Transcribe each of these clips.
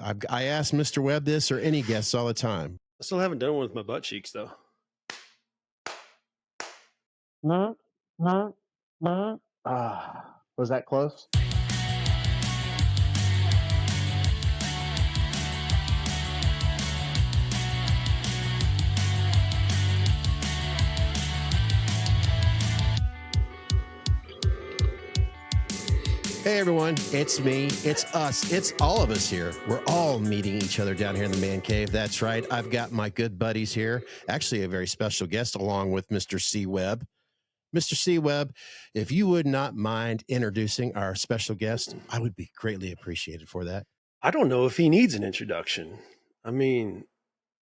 I ask Mr. Webb this or any guests all the time. I still haven't done one with my butt cheeks, though. Was that close? Hey everyone, it's me, it's us, it's all of us here. We're all meeting each other down here in the man cave. That's right. I've got my good buddies here. Actually, a very special guest along with Mr. C Webb. Mr. C Webb, if you would not mind introducing our special guest, I would be greatly appreciated for that. I don't know if he needs an introduction. I mean,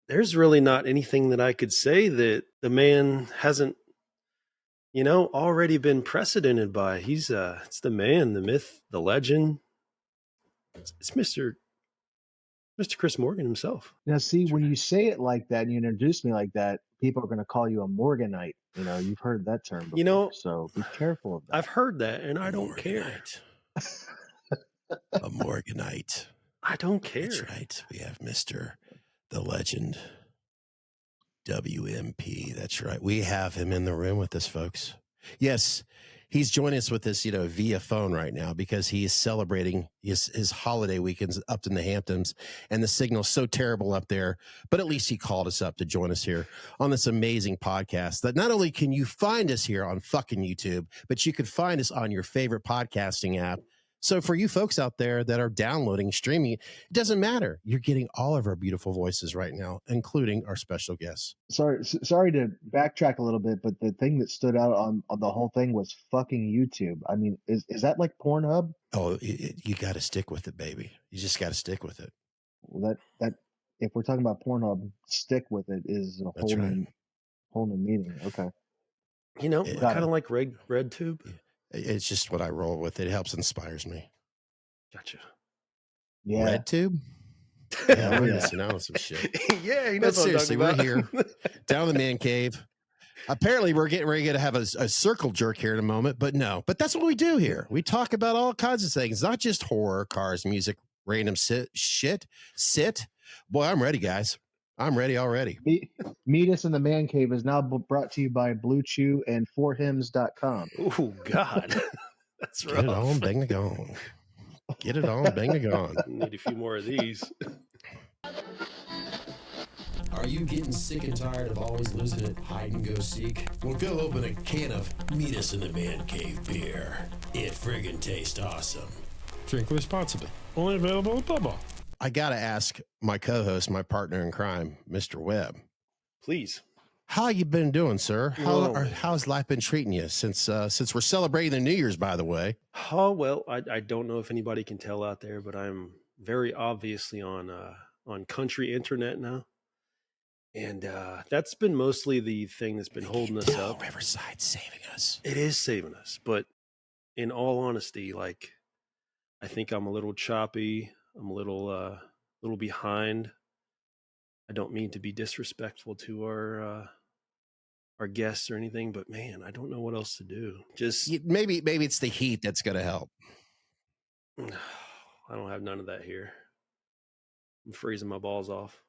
there's really not anything that I could say that the man hasn't, already been precedented by. He's it's the man, the myth, the legend. It's Mr. Chris Morgan himself. Now, see, when you say it like that and you introduce me like that, people are going to call you a Morganite. You've heard that term before, so be careful of that. I've heard that, and I don't care. A Morganite. I don't care. That's right. We have Mr. the Legend, wMp. That's right. We have him in the room with us, folks. Yes, he's joining us with us, via phone right now because he is celebrating his holiday weekends up in the Hamptons, and the signal's so terrible up there. But at least he called us up to join us here on this amazing podcast that not only can you find us here on fucking YouTube, but you could find us on your favorite podcasting app. So for you folks out there that are downloading, streaming, it doesn't matter. You're getting all of our beautiful voices right now, including our special guests. Sorry to backtrack a little bit, but the thing that stood out on the whole thing was fucking YouTube. I mean, is that like Pornhub? Oh, you got to stick with it, baby. You just got to stick with it. Well, that if we're talking about Pornhub, stick with it is a whole new meaning. Okay. Kind of like Red Tube. It's just what I roll with. It helps, inspires me. Gotcha. Yeah. Red Tube? Yeah, we're missing out on some shit. Yeah, but seriously, we're here down in the man cave. Apparently, we're getting ready to have a circle jerk here in a moment, but no. But that's what we do here. We talk about all kinds of things, not just horror, cars, music, random shit. Boy, I'm ready, guys. I'm ready already. Meet Us in the Man Cave is now brought to you by Blue Chew and forhims.com. Oh, God. That's right. Get it on, bang the gong. Get it on, bang the gong. Need a few more of these. Are you getting sick and tired of always losing at hide and go seek? Well, go open a can of Meet Us in the Man Cave beer. It friggin' tastes awesome. Drink responsibly. Only available at Bubba. I got to ask my co-host, my partner in crime, Mr. Webb. Please. How you been doing, sir? How's life been treating you since we're celebrating the New Year's, by the way? Oh, well, I don't know if anybody can tell out there, but I'm very obviously on country internet now. And that's been mostly the thing that's been holding us up. Riverside's saving us. It is saving us. But in all honesty, I think I'm a little choppy. I'm a little behind. I don't mean to be disrespectful to our guests or anything, but man, I don't know what else to do. Just maybe it's the heat that's going to help. I don't have none of that here. I'm freezing my balls off.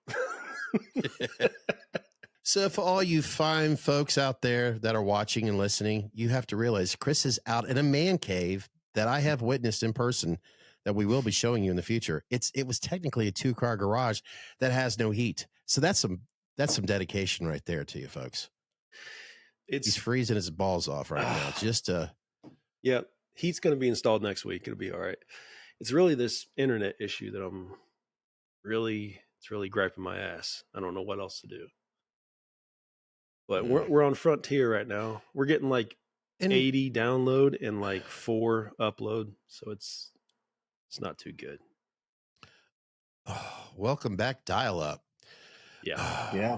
So for all you fine folks out there that are watching and listening, you have to realize Chris is out in a man cave that I have witnessed in person that we will be showing you in the future. It was technically a 2-car garage that has no heat. So that's some dedication right there to you folks. He's freezing his balls off right now. Yeah, heat's going to be installed next week. It'll be all right. It's really this internet issue that it's really griping my ass. I don't know what else to do. But we're on Frontier right now. We're getting 80 download and 4 upload. So it's not too good. Oh, welcome back, dial up. Yeah. Yeah.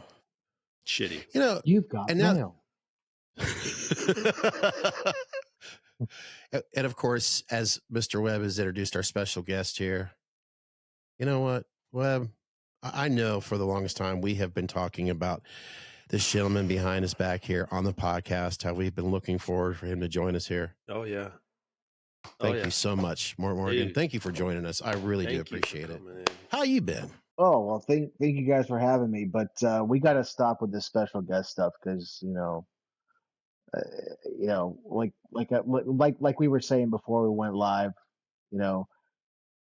Shitty. You've got mail. And of course, as Mr. Webb has introduced our special guest here, you know what, Webb? I know for the longest time we have been talking about this gentleman behind us back here on the podcast, how we've been looking forward for him to join us here. Oh, yeah. Thank you so much, Morgan. Dude, Thank you for joining us. I really do thank you for appreciate it. coming in. How you been? Oh, well, thank you guys for having me, but we got to stop with this special guest stuff because uh, like we were saying before we went live, you know,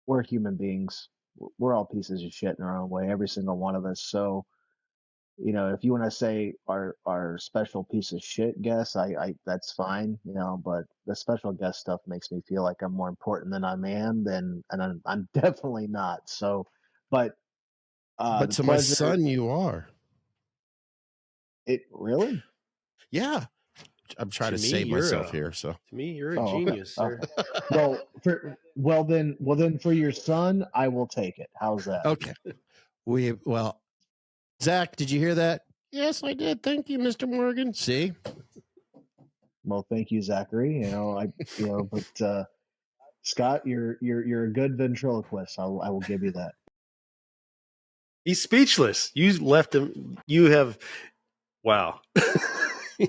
we're human beings. We're all pieces of shit in our own way, every single one of us. So, if you want to say our special piece of shit guest, I that's fine, but the special guest stuff makes me feel like I'm more important than I am, and I'm definitely not. So, but But the to my pleasure, son, you are. it really. Yeah. I'm trying to To me, save you're myself a here. So Oh, okay. genius, sir. Okay. Well then for your son, I will take it. How's that? okay. Well, Zach, did you hear that? Yes, I did. Thank you, Mr. Morgan. See? Well, thank you, Zachary. But Scott, you're a good ventriloquist. I will give you that. He's speechless. You left him. You have, wow.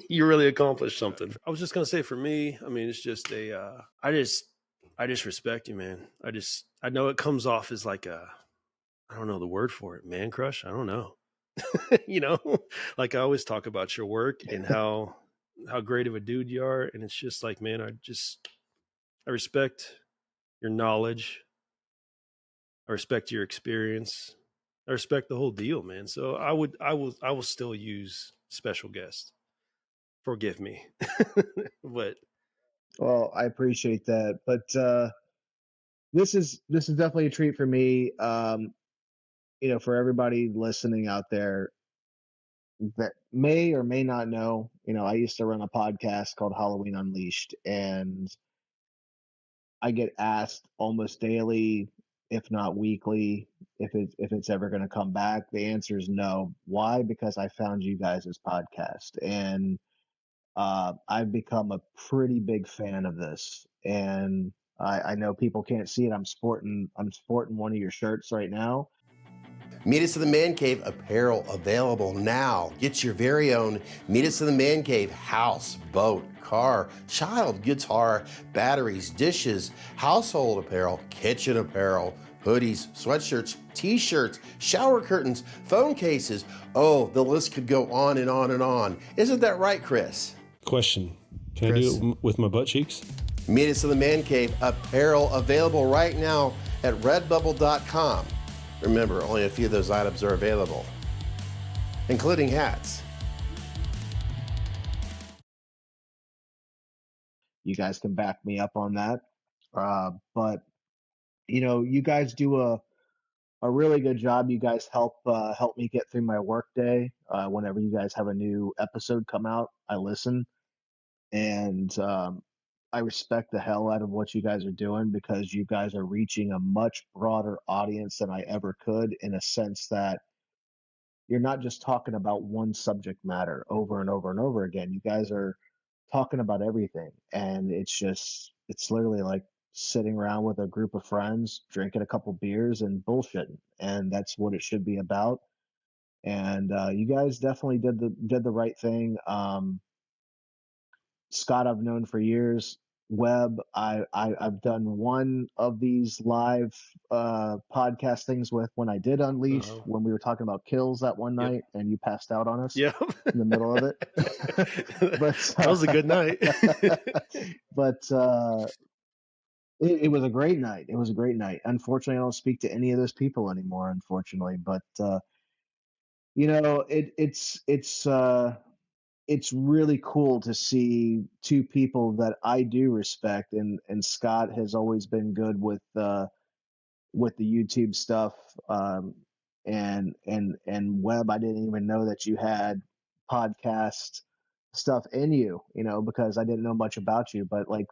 You really accomplished something. I was just gonna say, for me, I mean, it's just I just respect you, man. I know it comes off as like I don't know the word for it, man crush. I don't know. Like I always talk about your work and how great of a dude you are, and it's just like, man, I respect your knowledge. I respect your experience. I respect the whole deal, man. So I will still use special guest. Forgive me. But Well, I appreciate that, but this is definitely a treat for me. For everybody listening out there that may or may not know, I used to run a podcast called Halloween Unleashed, and I get asked almost daily, if not weekly, if it's ever going to come back. The answer is no. Why? Because I found you guys' podcast, and I've become a pretty big fan of this. And I know people can't see it. I'm sporting one of your shirts right now. Meet Us in the Man Cave apparel available now. Get your very own Meet Us in the Man Cave house, boat, car, child, guitar, batteries, dishes, household apparel, kitchen apparel, hoodies, sweatshirts, t-shirts, shower curtains, phone cases. Oh, the list could go on and on and on. Isn't that right, Chris? Question. Can Chris? I do it with my butt cheeks? Meet Us in the Man Cave apparel available right now at redbubble.com. Remember, only a few of those items are available, including hats. You guys can back me up on that. But you guys do a really good job. You guys help me get through my workday. Whenever you guys have a new episode come out, I listen, and I respect the hell out of what you guys are doing because you guys are reaching a much broader audience than I ever could, in a sense that you're not just talking about one subject matter over and over and over again. You guys are talking about everything, and it's literally like sitting around with a group of friends, drinking a couple beers and bullshitting, and that's what it should be about. And you guys definitely did the right thing. Scott, I've known for years. Webb, I've done one of these live podcast things with when I did Unleashed, when we were talking about kills that one Yep. night, and you passed out on us Yeah. in the middle of it. But that was a good night. but it was a great night. It was a great night. Unfortunately, I don't speak to any of those people anymore, unfortunately. But it's really cool to see two people that I do respect, and Scott has always been good with the YouTube stuff, and Webb. I didn't even know that you had podcast stuff in you, because I didn't know much about you, but like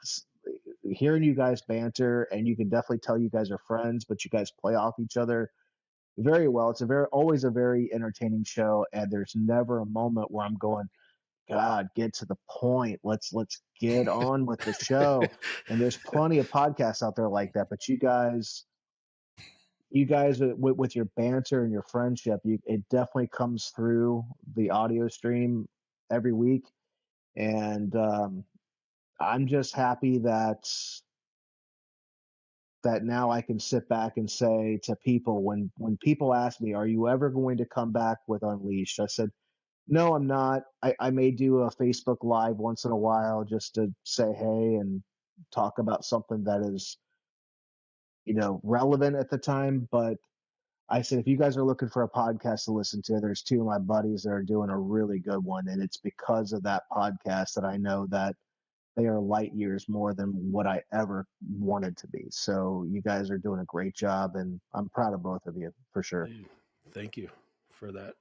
hearing you guys banter, and you can definitely tell you guys are friends, but you guys play off each other very well. It's always a very entertaining show, and there's never a moment where I'm going, God, get to the point. Let's get on with the show. And there's plenty of podcasts out there like that, but you guys with your banter and your friendship, it definitely comes through the audio stream every week. And I'm just happy that that now I can sit back and say to people, when people ask me, are you ever going to come back with Unleashed? I said, no, I'm not. I may do a Facebook Live once in a while just to say hey and talk about something that is, relevant at the time. But I said, if you guys are looking for a podcast to listen to, there's two of my buddies that are doing a really good one. And it's because of that podcast that I know that they are light years more than what I ever wanted to be. So you guys are doing a great job, and I'm proud of both of you for sure. Dude, thank you for that.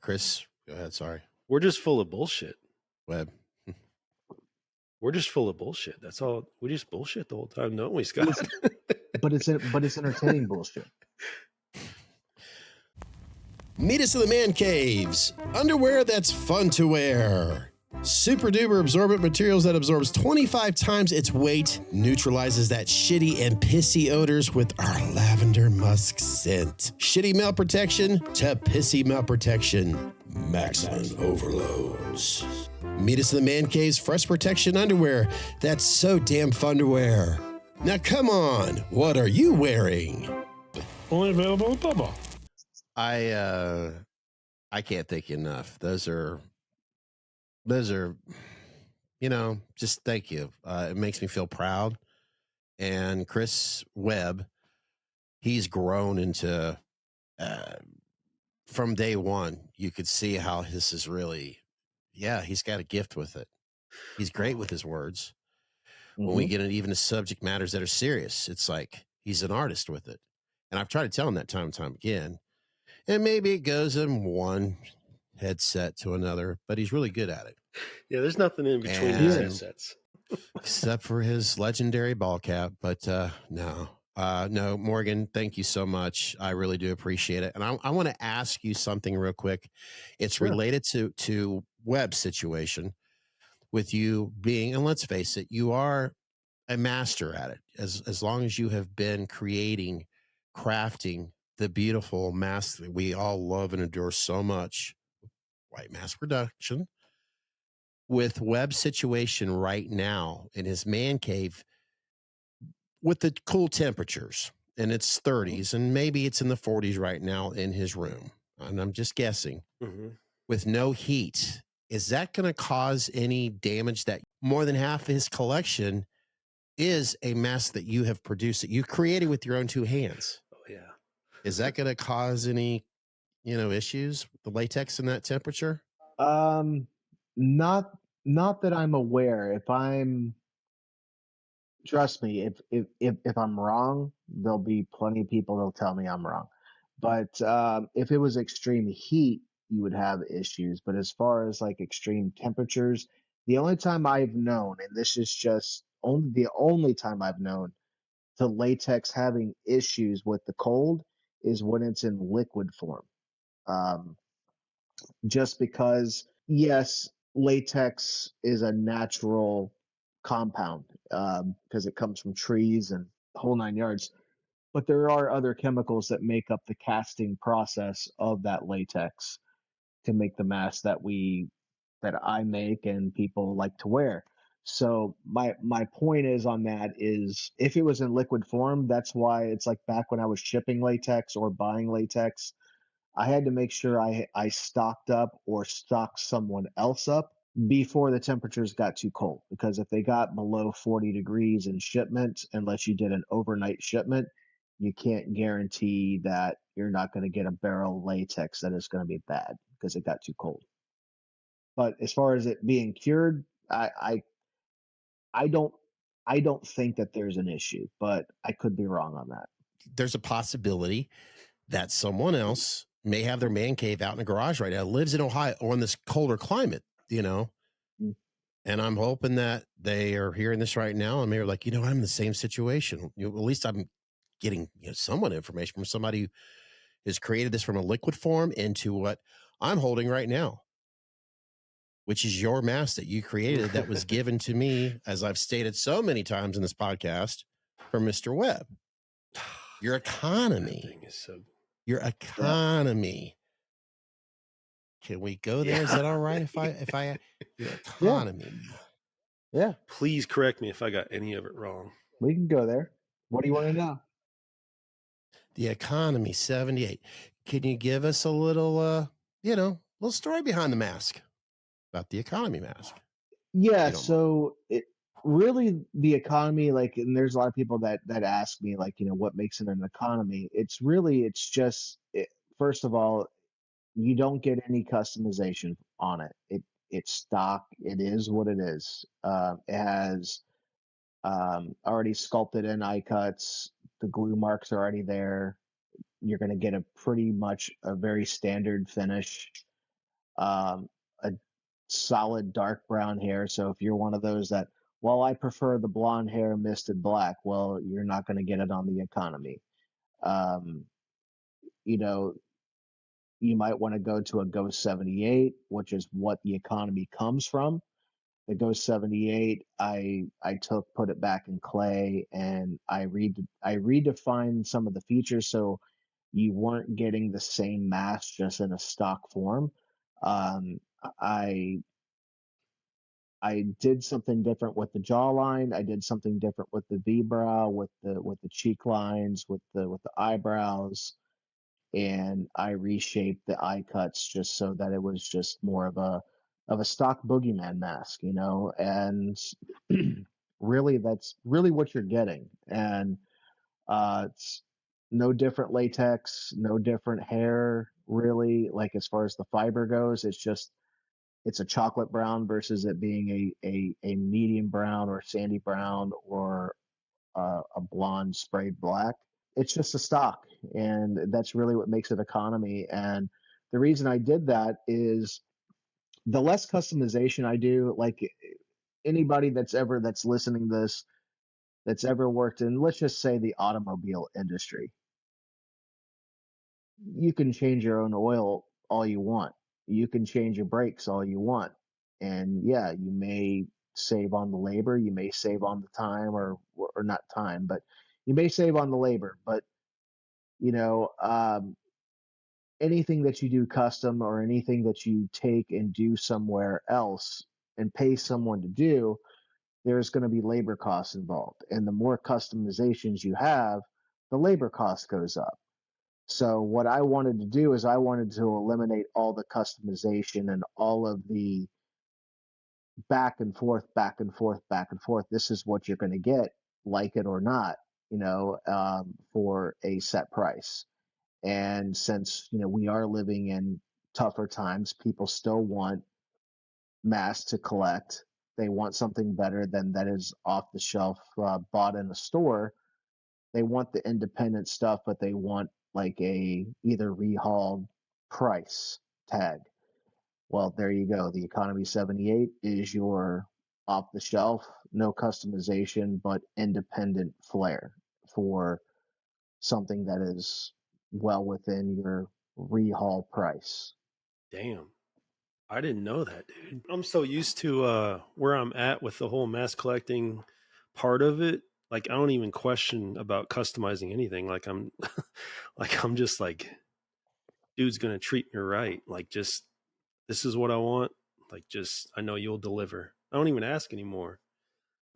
Chris, go ahead. Sorry. We're just full of bullshit. Webb. We're just full of bullshit. That's all. We just bullshit the whole time, don't we, Scott? But it's entertaining bullshit. Meet us in the man caves. Underwear that's fun to wear. Super duper absorbent materials that absorbs 25 times its weight, neutralizes that shitty and pissy odors with our lavender musk scent. Shitty male protection to pissy male protection. Maximum overloads. Meet us in the man cave's fresh protection underwear that's so damn fun to wear. Now come on, what are you wearing? Only available at Bubba. I can't thank you enough. Those are, just thank you. It makes me feel proud. And Chris Webb, he's grown into, from day one, you could see how this is really, he's got a gift with it. He's great with his words. Mm-hmm. When we get into even the subject matters that are serious, it's like he's an artist with it. And I've tried to tell him that time and time again. And maybe it goes in one headset to another, but he's really good at it. Yeah, there's nothing in between his headsets. Except for his legendary ball cap. But no, Morgan, thank you so much. I really do appreciate it. And I want to ask you something real quick. It's related to Webb's situation with you being, and let's face it, you are a master at it. As long as you have been crafting the beautiful mask that we all love and adore so much, white mask production. With Webb's situation right now in his man cave, with the cool temperatures, and it's 30s, and maybe it's in the 40s right now in his room, and I'm just guessing, with no heat, is that going to cause any damage? That more than half of his collection is a mask that you have produced, that you created with your own two hands. Oh, yeah. Is that going to cause any, issues, the latex in that temperature? Not that I'm aware. Trust me, if I'm wrong, there'll be plenty of people that'll tell me I'm wrong. But if it was extreme heat, you would have issues. But as far as like extreme temperatures, the only time I've known, and this is just the only time I've known to latex having issues with the cold is when it's in liquid form. Just because, yes, latex is a natural compound because it comes from trees and the whole 9 yards. But there are other chemicals that make up the casting process of that latex to make the mask that I make and people like to wear. So my point is on that is if it was in liquid form, that's why it's like back when I was shipping latex or buying latex, I had to make sure I stocked up or stocked someone else up before the temperatures got too cold. Because if they got below 40 degrees in shipment, unless you did an overnight shipment, you can't guarantee that you're not going to get a barrel of latex that is going to be bad because it got too cold. But as far as it being cured, I don't think that there's an issue, but I could be wrong on that. There's a possibility that someone else may have their man cave out in a garage right now, lives in Ohio or in this colder climate, and I'm hoping that they are hearing this right now and they're like, I'm in the same situation. At least I'm getting somewhat information from somebody who has created this from a liquid form into what I'm holding right now, which is your mask that you created that was given to me, as I've stated so many times in this podcast, from Mr. Webb. Your economy. Your economy. Can we go there? Is that all right if I your economy? Yeah, Please correct me if I got any of it wrong. we can go there. What do you want to know? The economy 78. Can you give us a little, little story behind the mask about the economy mask? Yeah, You don't mind. so it really the economy, like, and there's a lot of people that ask me, like, what makes it an economy? It's just first of all, you don't get any customization on it. It's stock. It is what it is. It has already sculpted in eye cuts. The glue marks are already there. You're going to get a pretty much a very standard finish. A solid dark brown hair. So if you're one of those that, well, I prefer the blonde hair misted black, well, you're not going to get it on the economy. Um, you know, you might want to go to a Ghost 78, which is what the economy comes from. The Ghost 78, I put it back in clay, and I redefined some of the features so you weren't getting the same mask just in a stock form. Um, I I did something different with the jawline. I did something different with the V brow, with the cheek lines, with the eyebrows, and I reshaped the eye cuts just so that it was just more of a stock boogeyman mask, and really that's really what you're getting. And it's no different latex, no different hair, really. Like as far as the fiber goes, it's a chocolate brown versus it being a medium brown or sandy brown or a blonde sprayed black. It's just a stock, and that's really what makes it economy. And the reason I did that is the less customization I do, like anybody that's listening to this that's ever worked in, let's just say, the automobile industry, you can change your own oil all you want. You can change your brakes all you want. And yeah, you may save on the labor, you may save on the time or not time, but you may save on the labor. But you know, anything that you do custom or anything that you take and do somewhere else and pay someone to do, there's going to be labor costs involved. And the more customizations you have, the labor cost goes up. So what I wanted to do is I wanted to eliminate all the customization and all of the back and forth, back and forth, back and forth. This is what you're going to get, like it or not, for a set price. And since we are living in tougher times, people still want masks to collect. They want something better than that is off the shelf, bought in a store. They want the independent stuff, but they want like a either rehauled price tag. Well, there you go. The Economy 78 is your off the shelf, no customization, but independent flair for something that is well within your rehaul price. Damn. I didn't know that, dude. I'm so used to where I'm at with the whole mass collecting part of it. Like I don't even question about customizing anything. Like I'm like I'm just like, dude's gonna treat me right. Like just this is what I want. Like just I know you'll deliver. I don't even ask anymore.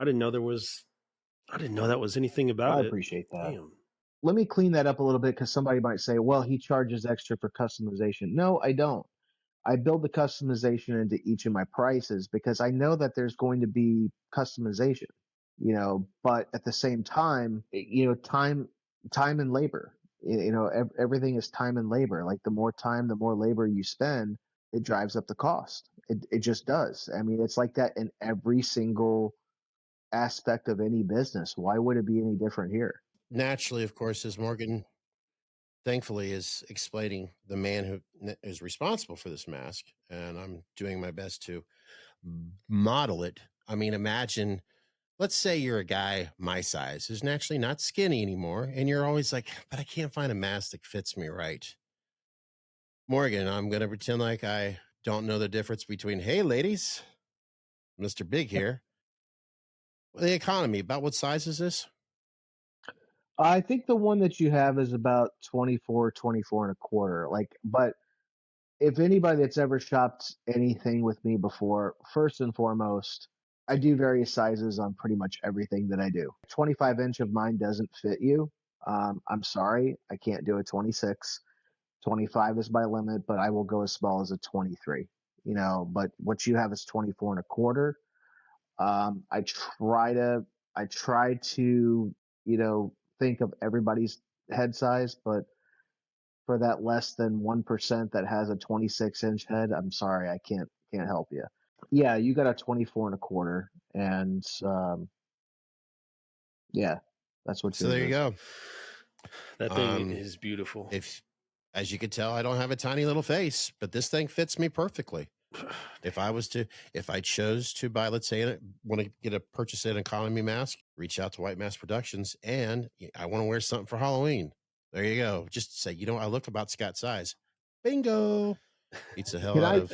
I didn't know that was anything I about it. appreciate that. Damn. Let me clean that up a little bit because somebody might say, well, he charges extra for customization. No, I don't. I build the customization into each of my prices because I know that there's going to be customization, but at the same time, time and labor, everything is time and labor. Like the more time, the more labor you spend, it drives up the cost. It just does. I mean, it's like that in every single aspect of any business. Why would it be any different here? Naturally, of course, as Morgan thankfully is explaining, the man who is responsible for this mask, and I'm doing my best to model it. I mean, imagine, let's say you're a guy my size who's naturally not skinny anymore, and you're always like, but I can't find a mask that fits me right. Morgan, I'm going to pretend like I don't know the difference between, hey, ladies, Mr. Big here. The economy, about what size is this? I think the one that you have is about 24, 24 and a quarter. Like, but if anybody that's ever shopped anything with me before, first and foremost, I do various sizes on pretty much everything that I do. 25-inch of mine doesn't fit you. I'm sorry, I can't do a 26. 25 is my limit, but I will go as small as a 23. But what you have is 24 and a quarter. I try to, think of everybody's head size, but for that less than 1% that has a 26-inch head, I'm sorry, I can't help you. Yeah, you got a 24 and a quarter, and yeah, that's what So yours there you is. go. That thing is beautiful. If, as you can tell, I don't have a tiny little face, but this thing fits me perfectly. If I chose to buy, let's say, want to purchase an economy mask, reach out to White Mask Productions, and I want to wear something for Halloween. There you go. Just say, I look about Scott's size. Bingo. Beats the hell Can out I of.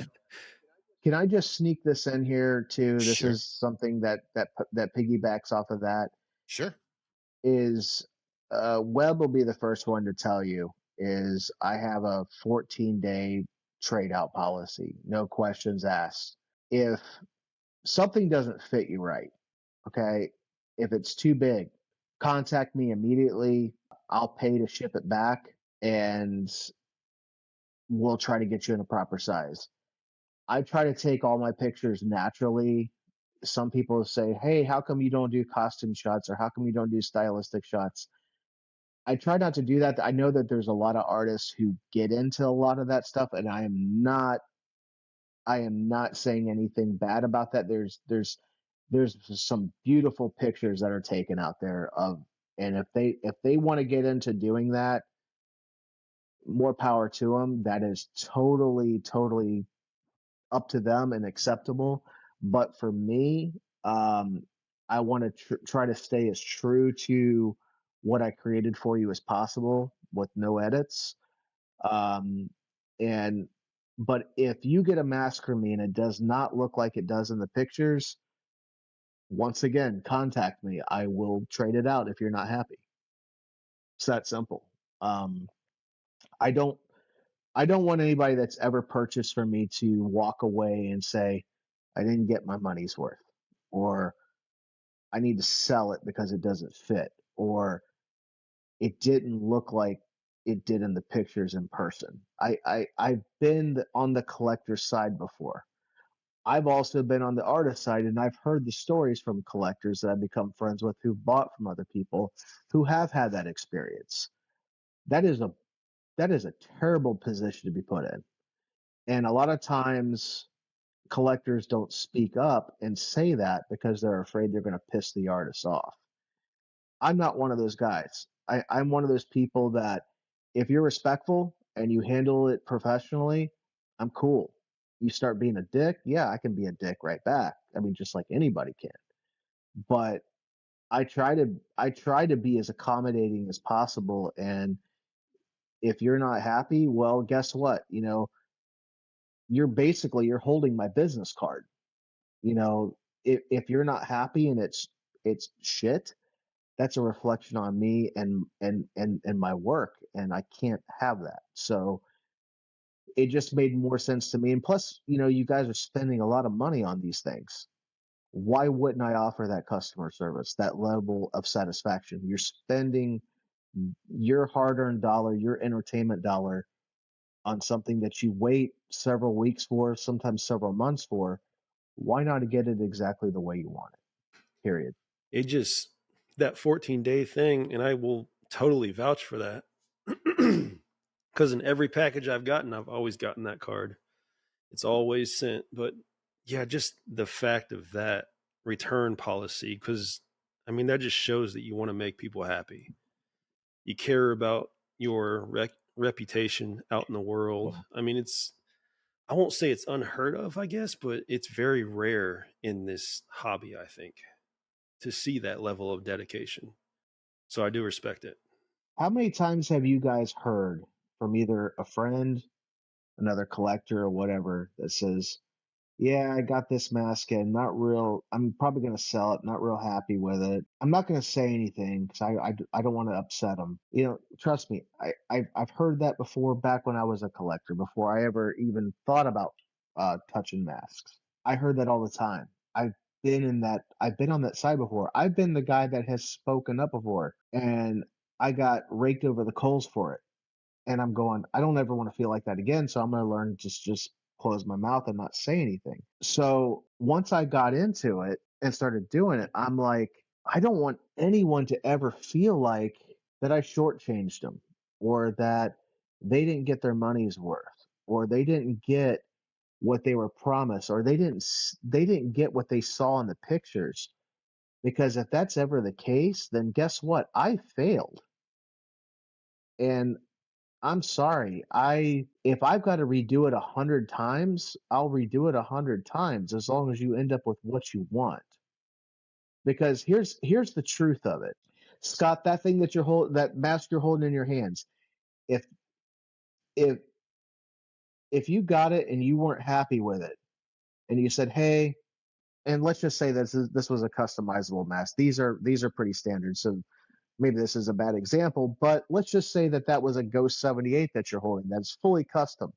can I just sneak this in here too? This Sure. is something that piggybacks off of that. Sure. Is Webb will be the first one to tell you is I have a 14-day trade out policy, no questions asked. If something doesn't fit you right, okay, if it's too big, contact me immediately. I'll pay to ship it back, and we'll try to get you in a proper size. I try to take all my pictures naturally. Some people say, hey, how come you don't do costume shots, or how come you don't do stylistic shots? I try not to do that. I know that there's a lot of artists who get into a lot of that stuff, and I am not saying anything bad about that. There's some beautiful pictures that are taken out there of, and if they want to get into doing that, more power to them. That is totally up to them and acceptable. But for me, I want to try to stay as true to what I created for you as possible with no edits. Um, and but if you get a mask from me and it does not look like it does in the pictures, once again, contact me. I will trade it out if you're not happy. It's that simple. I don't want anybody that's ever purchased from me to walk away and say, I didn't get my money's worth, or I need to sell it because it doesn't fit, or it didn't look like it did in the pictures in person. I've been on the collector side before. I've also been on the artist side, and I've heard the stories from collectors that I've become friends with who bought from other people who have had that experience. That is a terrible position to be put in. And a lot of times collectors don't speak up and say that because they're afraid they're going to piss the artist off. I'm not one of those guys. I'm one of those people that if you're respectful and you handle it professionally, I'm cool. You start being a dick, yeah, I can be a dick right back. I mean, just like anybody can. But I try to be as accommodating as possible. And if you're not happy, well, guess what? You're holding my business card. If you're not happy and it's shit, that's a reflection on me and my work, and I can't have that. So it just made more sense to me. And plus, you guys are spending a lot of money on these things. Why wouldn't I offer that customer service, that level of satisfaction? You're spending your hard-earned dollar, your entertainment dollar, on something that you wait several weeks for, sometimes several months for. Why not get it exactly the way you want it? Period. It just, that 14-day thing, and I will totally vouch for that. Because in every package I've gotten, I've always gotten that card. It's always sent. But yeah, just the fact of that return policy, because I mean, that just shows that you want to make people happy. You care about your reputation out in the world. I mean, I won't say it's unheard of, I guess, but it's very rare in this hobby, I think, to see that level of dedication. So I do respect it. How many times have you guys heard from either a friend, another collector, or whatever that says, yeah, I got this mask and I'm probably going to sell it, not real happy with it. I'm not going to say anything because I don't want to upset them. Trust me, I've heard that before back when I was a collector, before I ever even thought about touching masks. I heard that all the time. I've been on that side before. I've been the guy that has spoken up before, and I got raked over the coals for it. And I'm going, I don't ever want to feel like that again. So I'm going to learn to just close my mouth and not say anything. So once I got into it and started doing it, I'm like, I don't want anyone to ever feel like that I shortchanged them, or that they didn't get their money's worth, or they didn't get what they were promised, or they didn't get what they saw in the pictures. Because if that's ever the case, then guess what? I failed. And I'm sorry. If I've got to redo it 100 times, I'll redo it 100 times, as long as you end up with what you want. Because here's the truth of it, Scott. That thing that mask you're holding in your hands. If if if you got it and you weren't happy with it, and you said, "Hey," and let's just say this was a customizable mask. These are pretty standard. So maybe this is a bad example, but let's just say that was a Ghost 78 that you're holding. That's fully custom.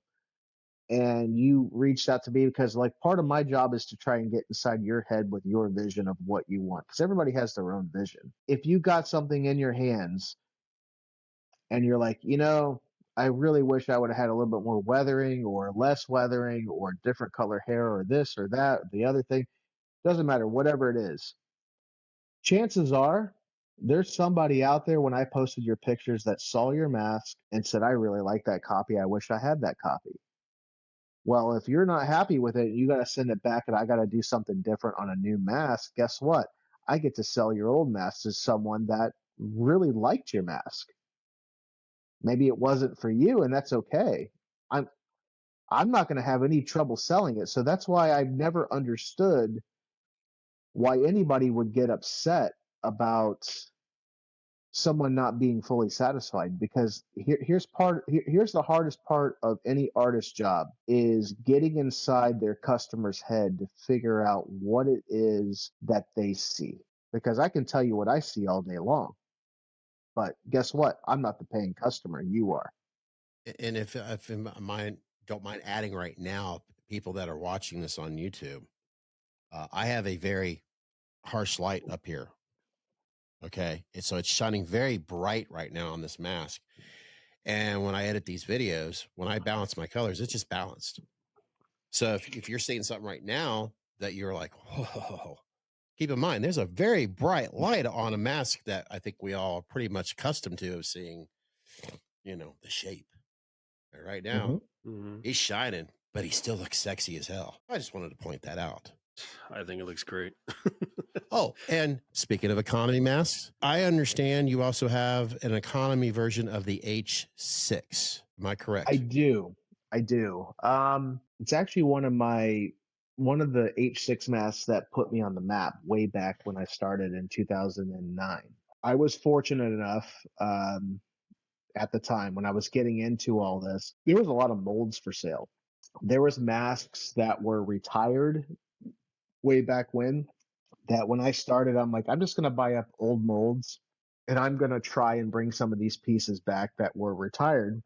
And you reached out to me because, like, part of my job is to try and get inside your head with your vision of what you want, because everybody has their own vision. If you got something in your hands and you're like, I really wish I would have had a little bit more weathering or less weathering or different color hair or this or that or the other thing, doesn't matter, whatever it is, chances are there's somebody out there, when I posted your pictures, that saw your mask and said, I really like that copy, I wish I had that copy. Well, if you're not happy with it, you got to send it back, and I got to do something different on a new mask. Guess what? I get to sell your old mask to someone that really liked your mask. Maybe it wasn't for you, and that's okay. I'm not going to have any trouble selling it. So that's why I've never understood why anybody would get upset about someone not being fully satisfied, because here's the hardest part of any artist job, is getting inside their customer's head to figure out what it is that they see. Because I can tell you what I see all day long, but guess what? I'm not the paying customer, you are. And if you don't mind adding right now, people that are watching this on YouTube, I have a very harsh light up here. Okay. And so it's shining very bright right now on this mask. And when I edit these videos, when I balance my colors, it's just balanced. So if you're seeing something right now that you're like, whoa, keep in mind, there's a very bright light on a mask that I think we all are pretty much accustomed to of seeing, the shape. And right now, he's shining, but he still looks sexy as hell. I just wanted to point that out. I think it looks great. Oh, and speaking of economy masks, I understand you also have an economy version of the H6. Am I correct? I do. It's actually one of the H6 masks that put me on the map way back when I started in 2009. I was fortunate enough, at the time when I was getting into all this, there was a lot of molds for sale. There was masks that were retired way back when I started, I'm like, I'm just going to buy up old molds, and I'm going to try and bring some of these pieces back that were retired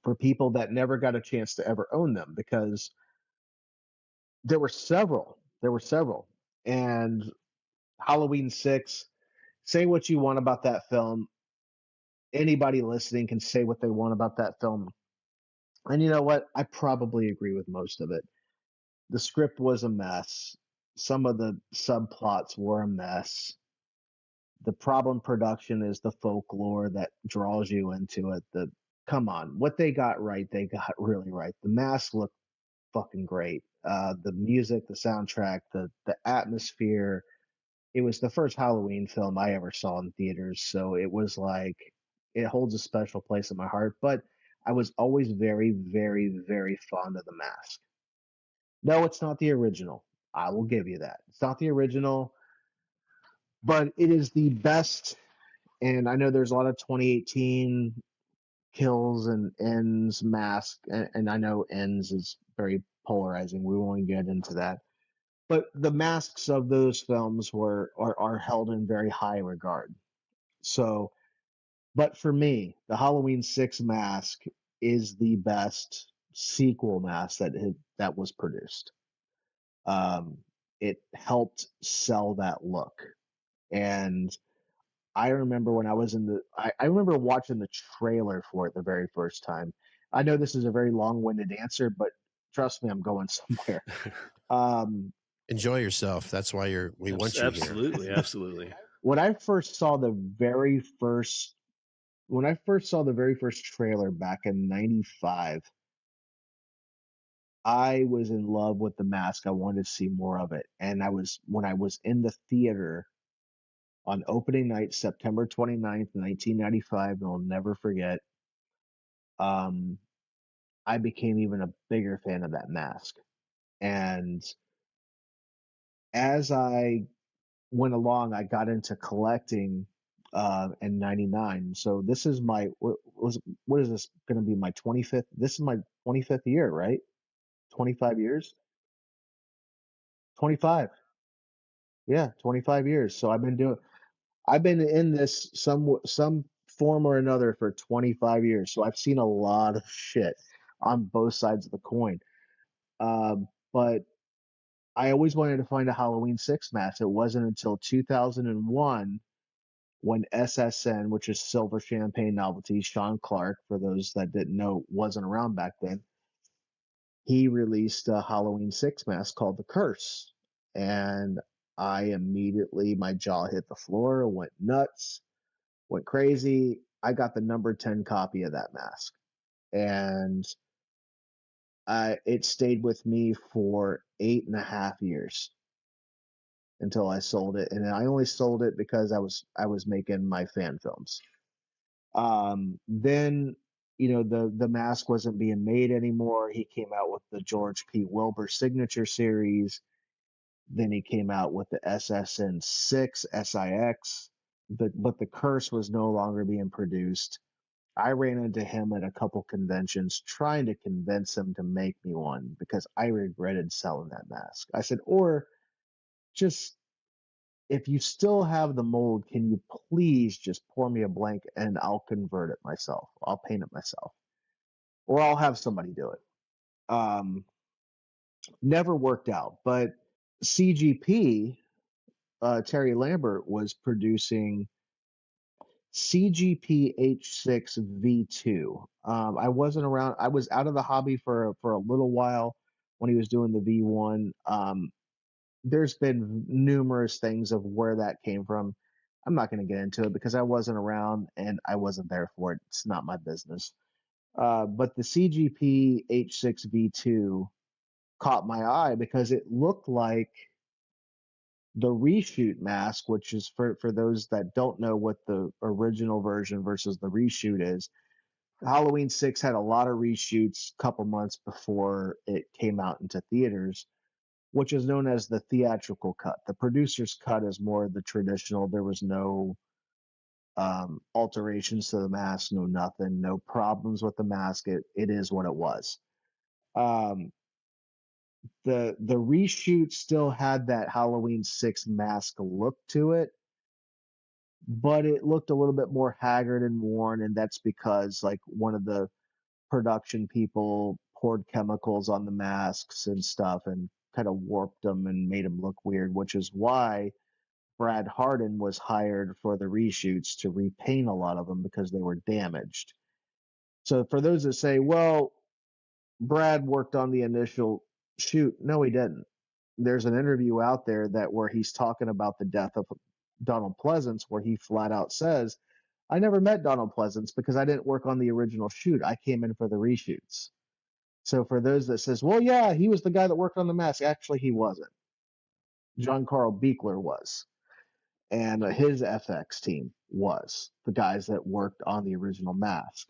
for people that never got a chance to ever own them, because there were several. And Halloween 6, say what you want about that film. Anybody listening can say what they want about that film. And you know what? I probably agree with most of it. The script was a mess. Some of the subplots were a mess. The problem production is the folklore that draws you into it. Come on, what they got right, they got really right. The mask looked fucking great. The music, the soundtrack, the atmosphere. It was the first Halloween film I ever saw in theaters, so it was like, it holds a special place in my heart. But I was always very, very, very fond of the mask. No, it's not the original. I will give you that. It's not the original, but it is the best. And I know there's a lot of 2018 kills and ends mask, and I know ends is very polarizing. We won't get into that. But the masks of those films are held in very high regard. So, but for me, the Halloween 6 mask is the best sequel mask that was produced. it helped sell that look. And I remember when I was I remember watching the trailer for it the very first time. I know this is a very long-winded answer, but trust me, I'm going somewhere. Um, Enjoy yourself. That's why we want you here. Absolutely, absolutely. when I first saw the very first trailer back in '95, I was in love with the mask. I wanted to see more of it. And when I was in the theater on opening night, September 29th, 1995, and I'll never forget, um, I became even a bigger fan of that mask. And as I went along, I got into collecting in '99. So this is what is this going to be, my 25th? This is my 25th year, right? 25 years? 25. Yeah, 25 years. So I've been in this some form or another for 25 years. So I've seen a lot of shit on both sides of the coin. But I always wanted to find a Halloween 6 mask. It wasn't until 2001 when SSN, which is Silver Champagne Novelty, Sean Clark, for those that didn't know, wasn't around back then, he released a Halloween 6 mask called The Curse. And my jaw hit the floor, went nuts, went crazy. I got the number 10 copy of that mask. And it stayed with me for 8.5 years until I sold it. And I only sold it because I was making my fan films. Then, the mask wasn't being made anymore. He came out with the George P. Wilbur signature series. Then he came out with the SSN 6 SIX. But the Curse was no longer being produced. I ran into him at a couple conventions trying to convince him to make me one because I regretted selling that mask. I said, or just, if you still have the mold, can you please just pour me a blank and I'll convert it myself. I'll paint it myself. Or I'll have somebody do it. Never worked out. But CGP, Terry Lambert, was producing CGP H6 V2. I wasn't around. I was out of the hobby for a little while when he was doing the V1. There's been numerous things of where that came from. I'm not going to get into it because I wasn't around and I wasn't there for it. It's not my business. But the CGP H6 V2 caught my eye because it looked like the reshoot mask, which is for those that don't know what the original version versus the reshoot is. Halloween 6 had a lot of reshoots a couple months before it came out into theaters, which is known as the theatrical cut. The producer's cut is more the traditional. There was no alterations to the mask, no nothing, no problems with the mask. It is what it was. The reshoot still had that Halloween 6 mask look to it, but it looked a little bit more haggard and worn, and that's because like one of the production people poured chemicals on the masks and stuff and kind of warped them and made them look weird, which is why Brad Harden was hired for the reshoots to repaint a lot of them because they were damaged. So for those that say, well, Brad worked on the initial shoot, no, he didn't. There's an interview out there where he's talking about the death of Donald Pleasance, where he flat out says, I never met Donald Pleasance because I didn't work on the original shoot. I came in for the reshoots. So for those that says, well, yeah, he was the guy that worked on the mask. Actually, he wasn't. John Carl Beekler was. And his FX team was the guys that worked on the original mask.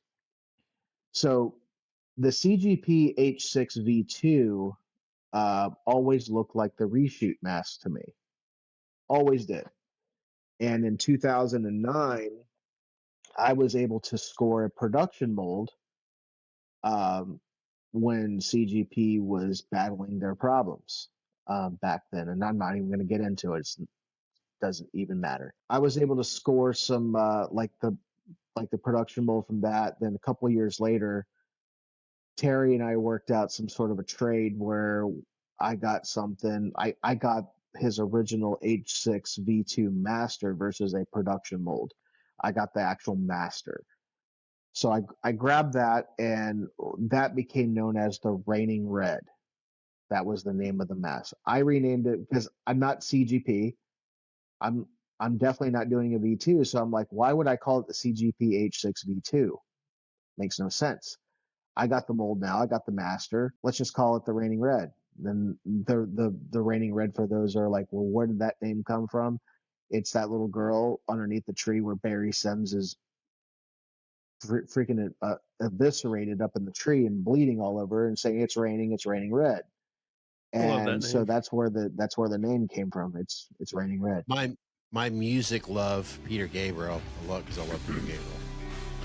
So the CGP H6 V2 always looked like the reshoot mask to me. Always did. And in 2009, I was able to score a production mold when CGP was battling their problems back then. And I'm not even going to get into it. It doesn't even matter. I was able to score some like the production mold from that. Then a couple of years later, Terry and I worked out some sort of a trade where I got something. I got his original H6 V2 master versus a production mold. I got the actual master. So I grabbed that, and that became known as the Reigning Red. That was the name of the mask. I renamed it because I'm not CGP. I'm I'm definitely not doing a V2. So I'm like, why would I call it the CGP H6 V2? Makes no sense. I got the mold now. I got the master. Let's just call it the Reigning Red. Then the Reigning Red, for those are like, well, where did that name come from? It's that little girl underneath the tree where Barry Sims is freaking eviscerated up in the tree and bleeding all over and saying it's raining red. I love that And so name. that's where the name came from. It's Raining Red. My music love Peter Gabriel a lot because I love Peter Gabriel.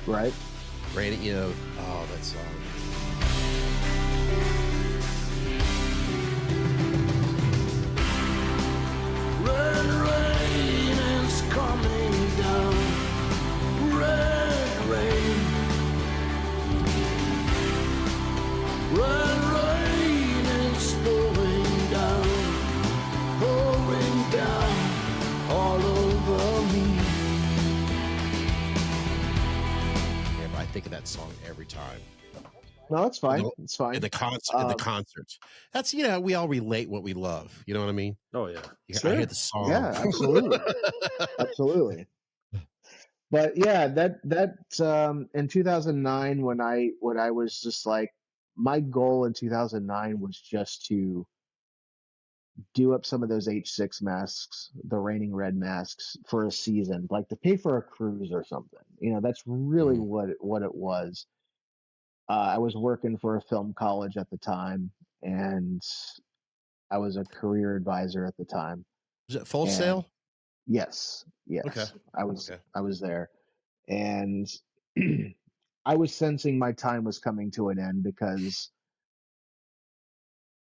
Right. Raining, that song. Red rain is coming down. Red rain. Red rain is pouring down all over me. Yeah, but I think of that song every time. No, it's fine. It's fine. In the concerts. That's, we all relate what we love. You know what I mean? Oh yeah. Sure. I hear the song. Yeah, absolutely. Absolutely. But yeah, that in 2009 when I was just like, my goal in 2009 was just to do up some of those H6 masks, the Raining Red masks, for a season, like to pay for a cruise or something. That's really what it was. I was working for a film college at the time, and I was a career advisor at the time. Was it Full And Sail? yes, Okay. I was there, and I was sensing my time was coming to an end because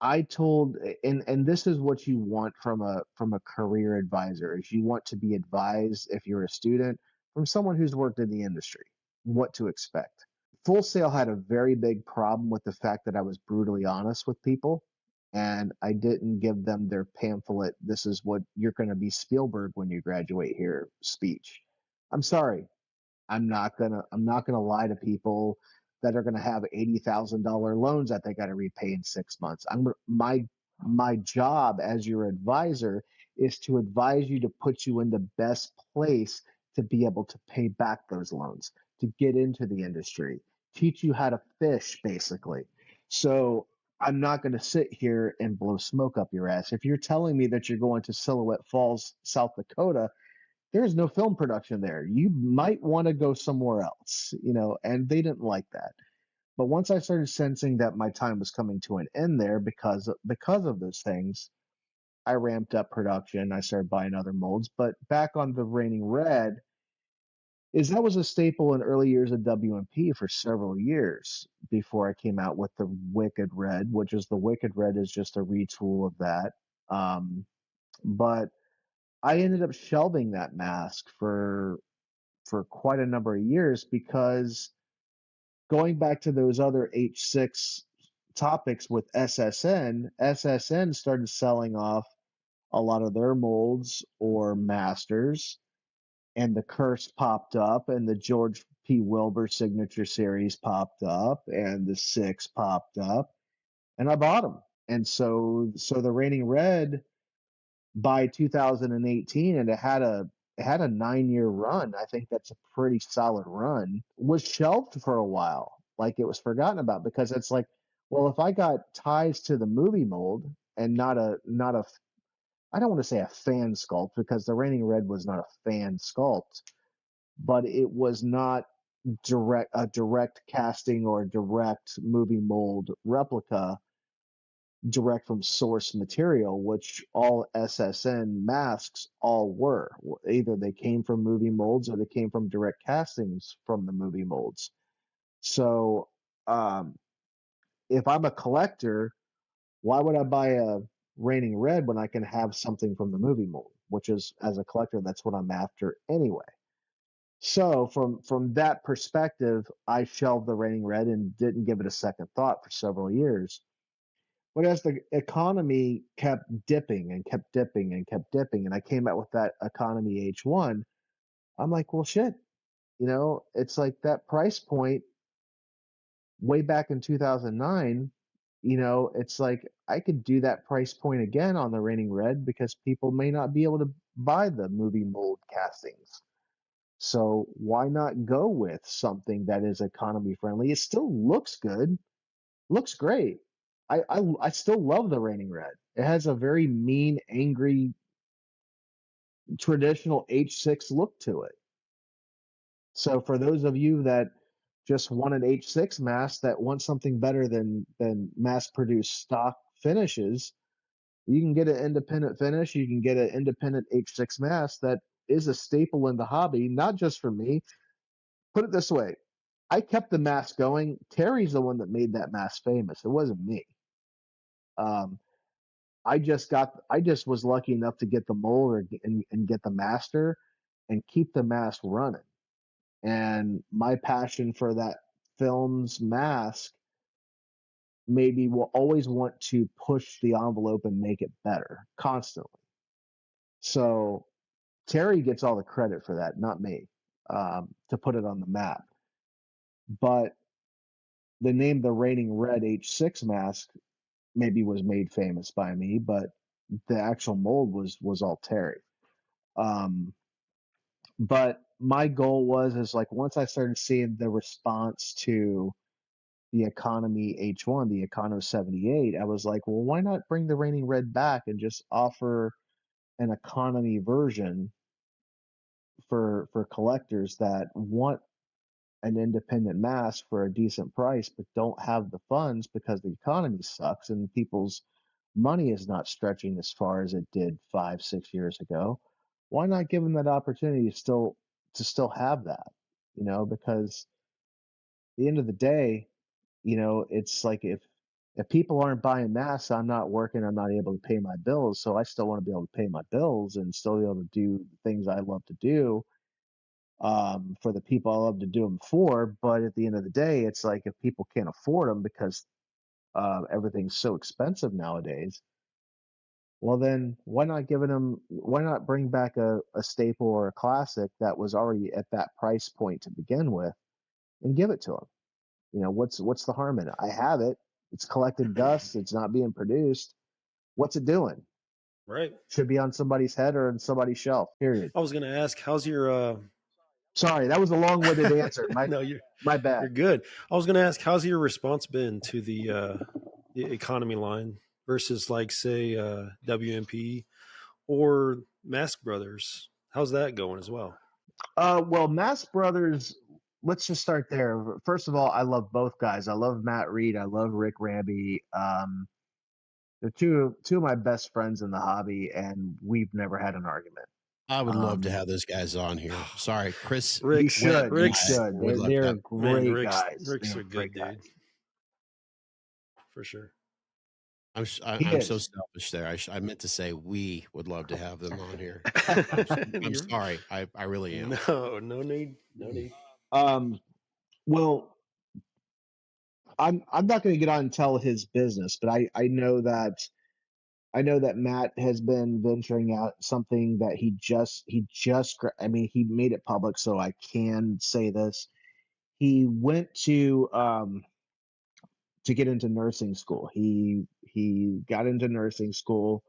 I told, and this is what you want from a career advisor, is you want to be advised, if you're a student, from someone who's worked in the industry, what to expect. Full Sail had a very big problem with the fact that I was brutally honest with people, and I didn't give them their pamphlet, this is what you're going to be Spielberg when you graduate here speech. I'm sorry. I'm not gonna lie to people that are gonna have $80,000 loans that they got to repay in 6 months. My job as your advisor is to advise you, to put you in the best place to be able to pay back those loans, to get into the industry, teach you how to fish, basically. So I'm not going to sit here and blow smoke up your ass. If you're telling me that you're going to Silhouette Falls, South Dakota, there's no film production there. You might want to go somewhere else, and they didn't like that. But once I started sensing that my time was coming to an end there because of those things, I ramped up production. I started buying other molds. But back on the Raining Red, that was a staple in early years of wMp for several years before I came out with the Wicked Red, the Wicked Red is just a retool of that. But I ended up shelving that mask for quite a number of years because, going back to those other H6 topics with SSN started selling off a lot of their molds or masters, and the Curse popped up, and the George P. Wilbur Signature Series popped up, and the 6 popped up, and I bought them. And so the Raining Red, by 2018, and it had a 9-year run. I think that's a pretty solid run. Was shelved for a while, like it was forgotten about, because it's like, well, if I got ties to the movie mold and not a I don't want to say a fan sculpt, because the Raining Red was not a fan sculpt, but it was not a direct casting or a direct movie mold replica, direct from source material, which all SSN masks all were. Either they came from movie molds or they came from direct castings from the movie molds. So if I'm a collector, why would I buy a Raining Red when I can have something from the movie mold? Which is, as a collector, that's what I'm after anyway. So from that perspective, I shelved the Raining Red and didn't give it a second thought for several years. But as the economy kept dipping and kept dipping and kept dipping, and I came out with that economy H1, I'm like, well, shit, it's like that price point way back in 2009. It's like I could do that price point again on the Raining Red because people may not be able to buy the movie mold castings. So why not go with something that is economy friendly? It still looks good, looks great. I still love the Raining Red. It has a very mean, angry, traditional H6 look to it. So for those of you that just want an H6 mask that want something better than mass-produced stock finishes, you can get an independent finish. You can get an independent H6 mask that is a staple in the hobby, not just for me. Put it this way. I kept the mask going. Terry's the one that made that mask famous. It wasn't me. I just was lucky enough to get the mold and get the master and keep the mask running. And my passion for that film's mask made me will always want to push the envelope and make it better constantly. So Terry gets all the credit for that, not me, to put it on the map. But the name the Raining Red H6 mask maybe was made famous by me, but the actual mold was all Terry. But my goal is like once I started seeing the response to the economy H1, the Econo 78, I was like, well, why not bring the Raining Red back and just offer an economy version for collectors that want an independent mask for a decent price but don't have the funds because the economy sucks and people's money is not stretching as far as it did 5-6 years ago. Why not give them that opportunity to still have that? Because at the end of the day, it's like if people aren't buying masks, I'm not working, I'm not able to pay my bills. So I still want to be able to pay my bills and still be able to do the things I love to do for the people I love to do them for. But at the end of the day, it's like if people can't afford them because everything's so expensive nowadays, well then why not bring back a staple or a classic that was already at that price point to begin with and give it to them? What's the harm in it? I have it. It's collected dust. It's not being produced. What's it doing? Right. Should be on somebody's head or on somebody's shelf. Period. I was going to ask, how's your Sorry, that was a long-winded answer. no, My bad. you're good. I was going to ask, how's your response been to the economy line versus like say wMp or Mask Brothers? How's that going as well? Well, Mask Brothers, let's just start there. First of all, I love both guys. I love Matt Reed. I love Rick Ramby. They're two of my best friends in the hobby, and we've never had an argument. I would love to have those guys on here. Sorry, Chris. You should. Would love They're to have- great guys. Rick's They're a good great dude. guys. For sure. I'm He so is. selfish there. I meant to say we would love to have them on here. I'm You're- sorry. I really am. No need. Well, I'm not going to get on and tell his business, but I know that Matt has been venturing out something that he made it public, so I can say this. He went to get into nursing school. He got into nursing school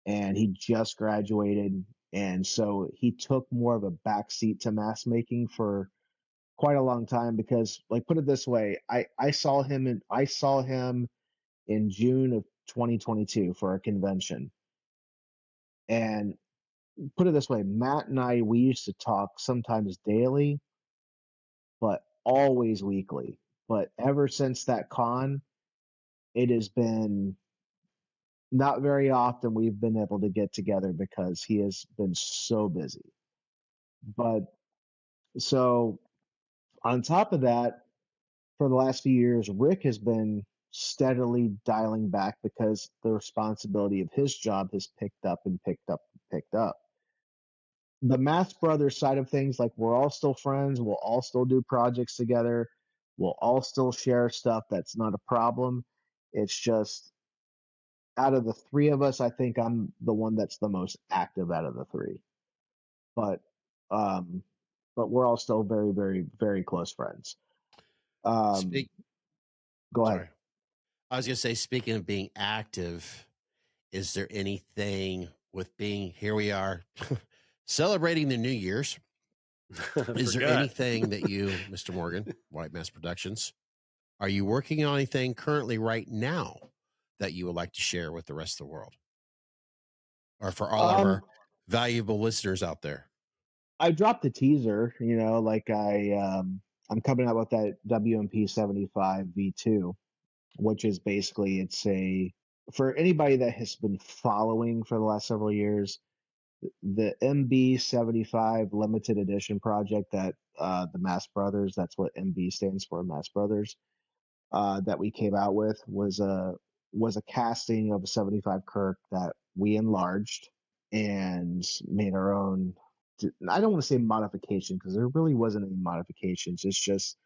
and he just graduated, and so he took more of a backseat to mask making for quite a long time because, like, put it this way, I saw him in June of 2022 for a convention. And put it this way, Matt and we used to talk sometimes daily, but always weekly. But ever since that con, it has been not very often we've been able to get together because he has been so busy. But so on top of that, for the last few years, Rick has been steadily dialing back because the responsibility of his job has picked up and picked up and picked up. The Mask Brothers side of things, like, we're all still friends. We'll all still do projects together. We'll all still share stuff. That's not a problem. It's just out of the three of us, I think I'm the one that's the most active out of the three. But um, but we're all still very, very, very close friends. Speak. Go ahead. Sorry. I was going to say, speaking of being active, is there anything with being here we are celebrating the New Year's? Is there anything that you, Mr. Morgan, White Mass Productions, are you working on anything currently right now that you would like to share with the rest of the world? Or for all of our valuable listeners out there? I dropped a teaser, you know, like I'm coming out with that wMp 75 V2, which is basically for anybody that has been following for the last several years, the MB 75 limited edition project that the Mass Brothers, that's what MB stands for, Mass Brothers, that we came out with was a casting of a 75 Kirk that we enlarged and made our own. I don't want to say modification because there really wasn't any modifications. It's just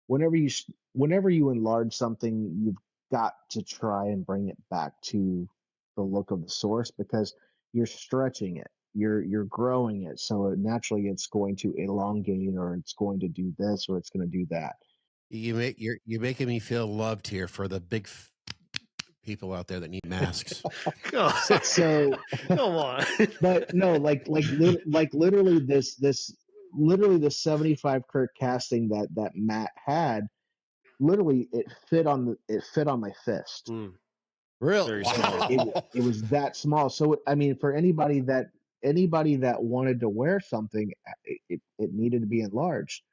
whenever you enlarge something, you've got to try and bring it back to the look of the source because you're stretching it, you're growing it, so naturally it's going to elongate or it's going to do this or it's going to do that. You're making me feel loved here for the big people out there that need masks. So come on. But no, like literally the 75 Kirk casting that Matt had, literally it fit on my fist. Really? Wow. It was that small. So I mean, for anybody that wanted to wear something, it needed to be enlarged.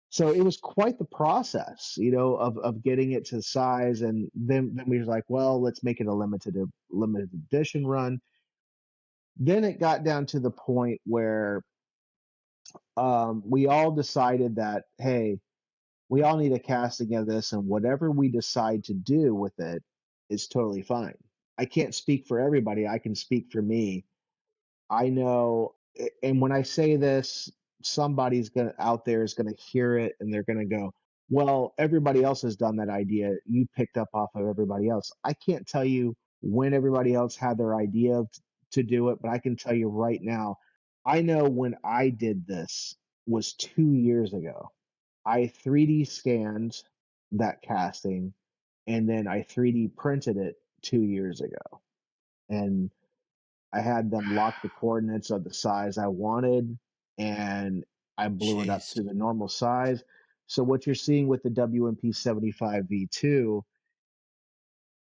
So it was quite the process, you know, of getting it to size, and then we were like, well, let's make it a limited edition run. Then it got down to the point where we all decided that, hey, we all need a casting of this, and whatever we decide to do with it is totally fine. I can't speak for everybody. I can speak for me. I know, and when I say this, somebody's out there is gonna hear it, and they're gonna go, "Well, everybody else has done that idea. You picked up off of everybody else." I can't tell you when everybody else had their idea to do it, but I can tell you right now, I know when I did this was 2 years ago. I 3D scanned that casting, and then I 3D printed it 2 years ago, and I had them lock the coordinates of the size I wanted, and I blew it up to the normal size. So what you're seeing with the wMp 75 V2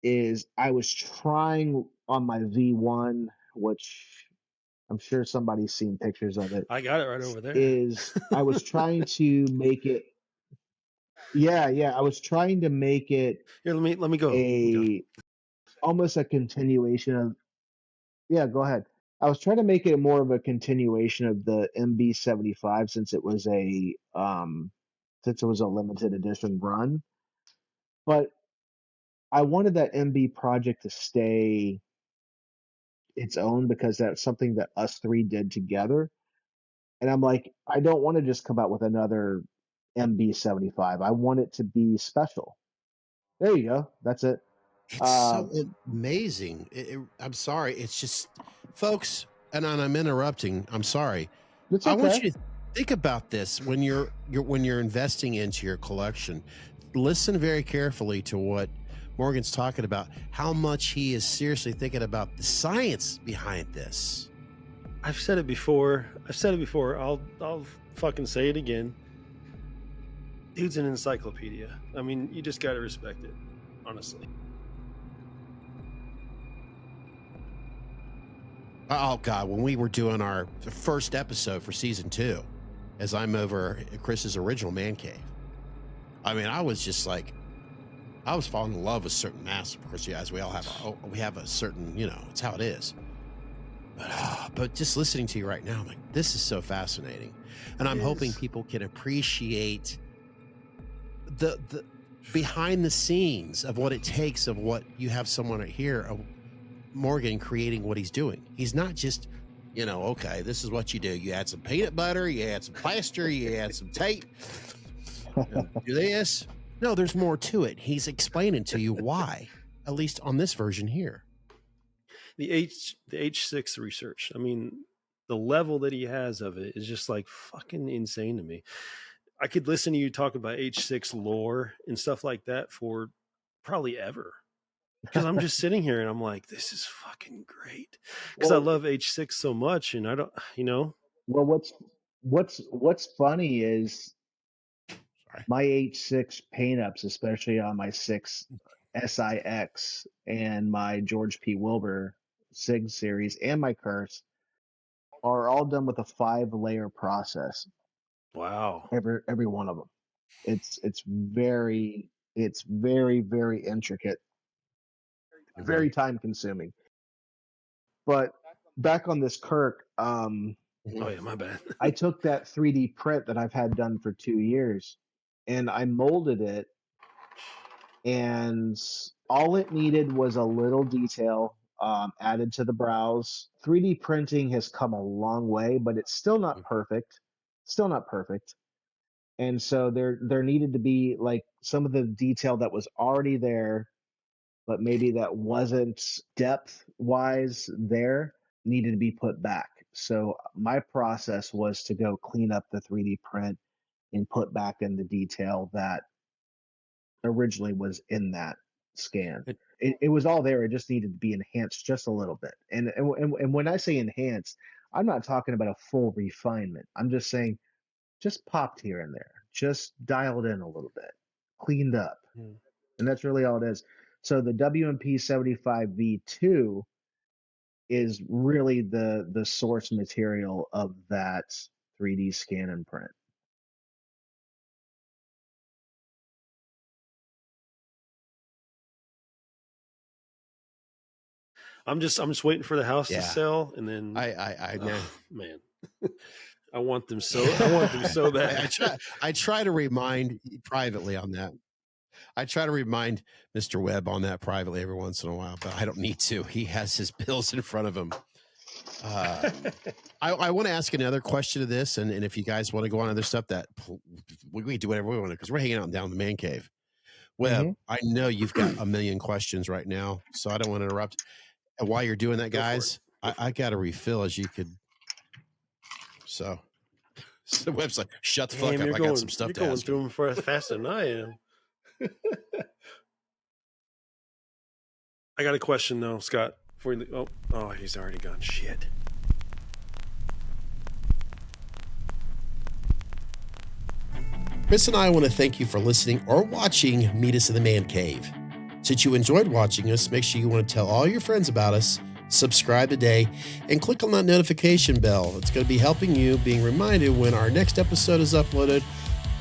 is I was trying on my V1, which I'm sure somebody's seen pictures of it. I got it right over there. I was trying to make it. Yeah, I was trying to make it. Here, let me go. Almost a continuation of. Yeah, go ahead. I was trying to make it more of a continuation of the MB 75 since it was a limited edition run. But I wanted that MB project to stay its own because that's something that us three did together. And I'm like, I don't want to just come out with another MB 75. I want it to be special. There you go. That's it. It's so amazing. I'm sorry. It's just, folks, and I'm interrupting. I'm sorry. It's okay. I want you to think about this when you're investing into your collection. Listen very carefully to what Morgan's talking about, how much he is seriously thinking about the science behind this. I've said it before. I'll fucking say it again. Dude's an encyclopedia. I mean, you just got to respect it, honestly. Oh God, when we were doing our first episode for season 2, as I'm over Chris's original man cave, I mean, I was just like, I was falling in love with certain masks. Of course, as we all have, we have a certain, you know, it's how it is. But just listening to you right now, I'm like, this is so fascinating, and I'm hoping people can appreciate the behind the scenes of what it takes, of what you have someone here, Morgan, creating what he's doing. He's not just, you know, okay, this is what you do. You add some peanut butter, you add some plaster, you add some tape, do this. No, there's more to it. He's explaining to you why, at least on this version here. the H6 research. I mean, the level that he has of it is just like fucking insane to me. I could listen to you talk about H6 lore and stuff like that for probably ever. Because I'm just sitting here and I'm like, this is fucking great. Because I love H6 so much, and I don't, Well, what's funny is my H6 paint ups, especially on my 6 SIX and my George P. Wilbur SIG series and my Curse, are all done with a 5-layer process. Wow. Every one of them. It's very very intricate, very time consuming. But back on this Kirk, Oh yeah, my bad. I took that 3D print that I've had done for 2 years and I molded it, and all it needed was a little detail added to the brows. 3D printing has come a long way, but it's still not perfect. Still not perfect. And so there needed to be like some of the detail that was already there, but maybe that wasn't depth wise there, needed to be put back. So my process was to go clean up the 3D print and put back in the detail that originally was in that scan. It was all there. It just needed to be enhanced just a little bit. And when I say enhanced, I'm not talking about a full refinement. I'm just saying just popped here and there, just dialed in a little bit, cleaned up. And that's really all it is. So the wMp 75 V2 is really the source material of that 3D scan and print. I'm just waiting for the house to sell, and then I know, man. I want them so bad. I try to remind privately on that. I try to remind Mr. Webb on that privately every once in a while, but I don't need to. He has his bills in front of him. I want to ask another question to this, and if you guys want to go on other stuff, that we can do whatever we want to, because we're hanging out down in the man cave. Webb, I know you've got a million questions right now, so I don't want to interrupt. And while you're doing that, guys, I got a refill as you could. So the Webb's like, shut the fuck up. I got some stuff to ask. You're going through them faster than I am. I got a question though, Scott. Before you oh, he's already gone. Shit. Chris and I want to thank you for listening or watching Meet Us in the Man Cave. Since you enjoyed watching us, make sure you want to tell all your friends about us, subscribe today, and click on that notification bell. It's going to be helping you being reminded when our next episode is uploaded,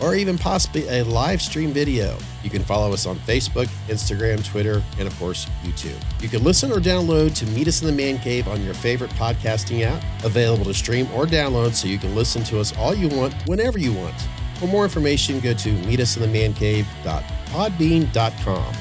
or even possibly a live stream video. You can follow us on Facebook, Instagram, Twitter, and of course, YouTube. You can listen or download to Meet Us in the Man Cave on your favorite podcasting app, available to stream or download so you can listen to us all you want, whenever you want. For more information, go to meetusinthemancave.podbean.com.